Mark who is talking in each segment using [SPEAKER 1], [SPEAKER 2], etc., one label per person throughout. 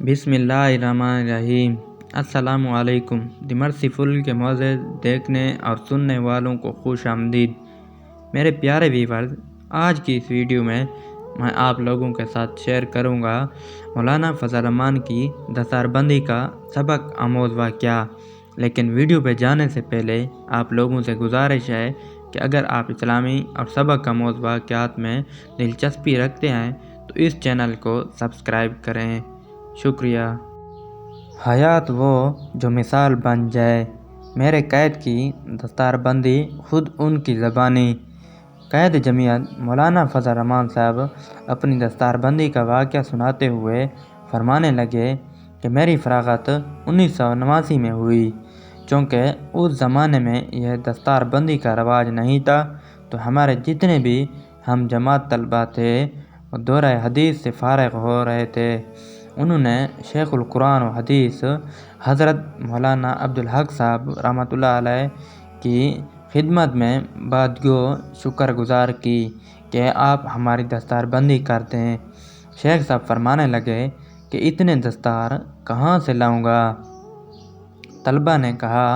[SPEAKER 1] बिस्मिल्लाहिर्रहमानिर्रहीम। अस्सलामुअलैकुम। The merciful के मौज़े देखने और सुनने वालों को खुश आमदीद। मेरे प्यारे व्यूअर्स, आज की इस वीडियो में मैं आप लोगों के साथ शेयर करूंगा मौलाना फजल रहमान की दस्तारबंदी का सबक आमोज़ वाक़या। लेकिन वीडियो पे जाने से पहले आप लोगों से गुजारिश है कि अगर आप इस्लामी और सबक आमोज़ वाक़यात में दिलचस्पी रखते हैं तो इस चैनल को सब्सक्राइब करें। शुक्रिया। हयात वो जो मिसाल बन जाए। मेरे कैद की दस्तारबंदी खुद उनकी ज़बानी। कैद जमीयत मौलाना फजल रहमान साहब अपनी दस्तारबंदी का वाक़या सुनाते हुए फरमाने लगे कि मेरी फ़राग़त 1989 में हुई। चूँकि उस ज़माने में यह दस्तारबंदी का रवाज नहीं था, तो हमारे जितने भी हम जमात तलबा थे वो दौरा हदीस से फ़ारिग़ हो रहे थे। उन्होंने शेखुल कुरान व हदीस हज़रत मौलाना अब्दुल हक साहब रहमतुल्लाह अलैह की खिदमत में बादगो शुक्रगुजार की कि आप हमारी दस्तारबंदी करते हैं। शेख साहब फरमाने लगे कि इतने दस्तार कहाँ से लाऊंगा। तलबा ने कहा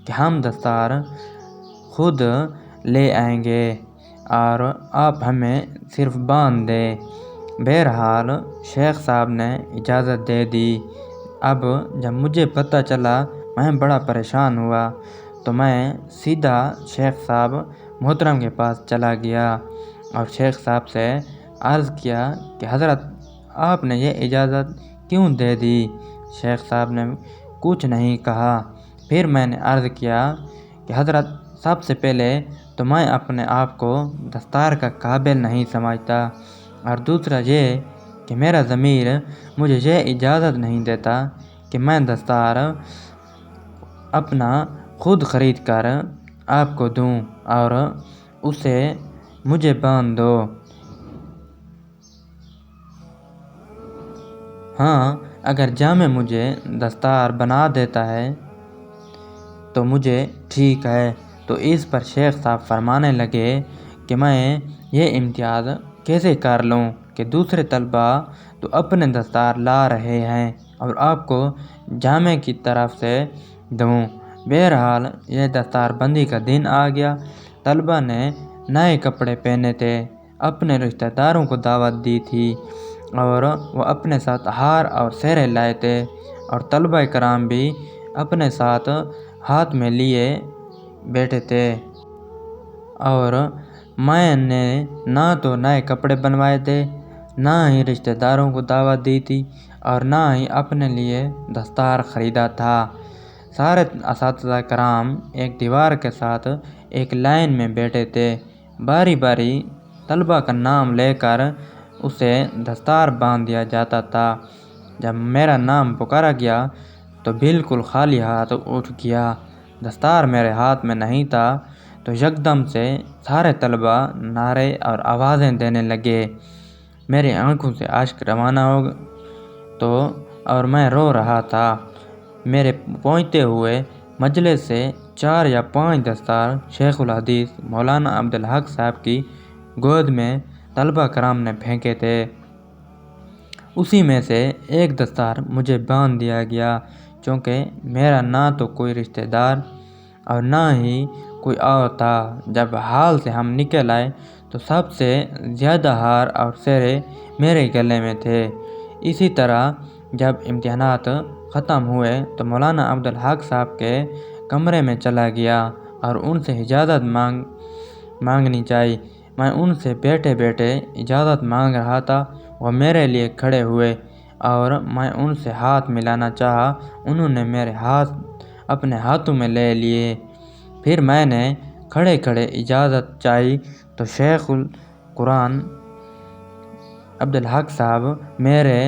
[SPEAKER 1] कि हम दस्तार खुद ले आएंगे और आप हमें सिर्फ बांध दें। बहरहाल शेख साहब ने इजाज़त दे दी। अब जब मुझे पता चला मैं बड़ा परेशान हुआ, तो मैं सीधा शेख साहब मोहतरम के पास चला गया और शेख साहब से अर्ज़ किया कि हज़रत आपने ये इजाज़त क्यों दे दी। शेख साहब ने कुछ नहीं कहा। फिर मैंने अर्ज़ किया कि हज़रत सबसे पहले तो मैं अपने आप को दस्तार का काबिल नहीं समझता, और दूसरा ये कि मेरा ज़मीर मुझे ये इजाज़त नहीं देता कि मैं दस्तार अपना खुद ख़रीद कर आपको दूं और उसे मुझे बांध दो। हाँ, अगर जामे मुझे दस्तार बना देता है तो मुझे ठीक है। तो इस पर शेख साहब फरमाने लगे कि मैं ये इम्तियाज़ कैसे कर लूँ कि दूसरे तलबा तो अपने दस्तार ला रहे हैं और आपको जामे की तरफ से दूँ। बहरहाल यह दस्तारबंदी का दिन आ गया। तलबा ने नए कपड़े पहने थे, अपने रिश्तेदारों को दावत दी थी और वो अपने साथ हार और सेहरे लाए थे, और तलबा कराम भी अपने साथ हाथ में लिए बैठे थे। और मैंने ना तो नए कपड़े बनवाए थे, ना ही रिश्तेदारों को दावत दी थी, और ना ही अपने लिए दस्तार ख़रीदा था। सारे असातिज़ा कराम एक दीवार के साथ एक लाइन में बैठे थे। बारी बारी तलबा का नाम लेकर उसे दस्तार बांध दिया जाता था। जब मेरा नाम पुकारा गया तो बिल्कुल खाली हाथ उठ गया। दस्तार मेरे हाथ में नहीं था, तो यकदम से सारे तलबा नारे और आवाज़ें देने लगे। मेरी आंखों से अश्क रवाना हो तो और मैं रो रहा था। मेरे पहुँचते हुए मजलिस से 4 या 5 दस्तार शेखुल हदीस मौलाना अब्दुल हक साहब की गोद में तलबा कराम ने फेंके थे। उसी में से एक दस्तार मुझे बांध दिया गया, क्योंकि मेरा ना तो कोई रिश्तेदार और ना ही कोई और था। जब हाल से हम निकल आए तो सबसे ज़्यादा हार और सेहरे मेरे गले में थे। इसी तरह जब इम्तिहानात ख़त्म हुए तो मौलाना अब्दुल हक साहब के कमरे में चला गया और उनसे इजाज़त मांगनी चाहिए। मैं उनसे बैठे बैठे इजाज़त मांग रहा था। वह मेरे लिए खड़े हुए और मैं उनसे हाथ मिलाना चाहा। उन्होंने मेरे हाथ अपने हाथों में ले लिए। फिर मैंने खड़े खड़े इजाज़त चाहिए तो शेखुल कुरान अब्दुल हक साहब मेरे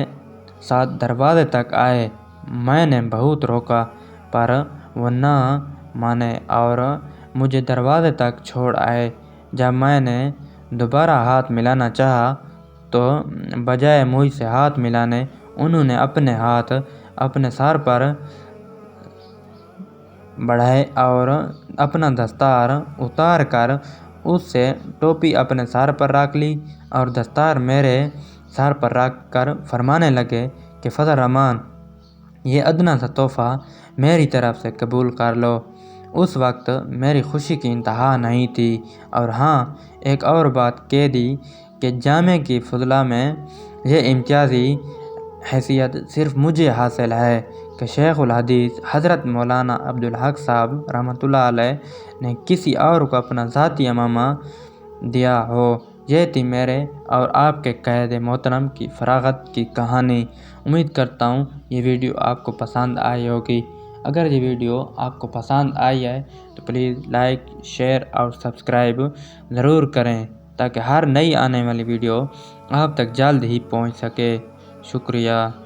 [SPEAKER 1] साथ दरवाज़े तक आए। मैंने बहुत रोका, पर वो ना माने और मुझे दरवाज़े तक छोड़ आए। जब मैंने दोबारा हाथ मिलाना चाहा तो बजाय मुझसे हाथ मिलाने उन्होंने अपने हाथ अपने सर पर बढ़ाए और अपना दस्तार उतार कर उससे टोपी अपने सर पर रख ली और दस्तार मेरे सर पर रख कर फरमाने लगे कि फजल रहमान, یہ ادنا سا تحفہ میری طرف سے قبول کر لو۔ اس وقت میری خوشی کی انتہا نہیں تھی۔ اور ہاں، ایک اور بات کہہ دی کہ جامعہ کی فضلہ میں یہ امتیازی حیثیت صرف مجھے حاصل ہے کہ شیخ الحدیث حضرت مولانا عبدالحق صاحب رحمۃ اللہ علیہ نے کسی اور کو اپنا ذاتی امامہ دیا ہو۔ یہ تھی میرے اور آپ کے قائد محترم کی فراغت کی کہانی۔ امید کرتا ہوں یہ ویڈیو آپ کو پسند آئی ہوگی۔ اگر یہ ویڈیو آپ کو پسند آئی ہے تو پلیز لائک، شیئر اور سبسکرائب ضرور کریں تاکہ ہر نئی آنے والی ویڈیو آپ تک جلد ہی پہنچ سکے۔ شکریہ۔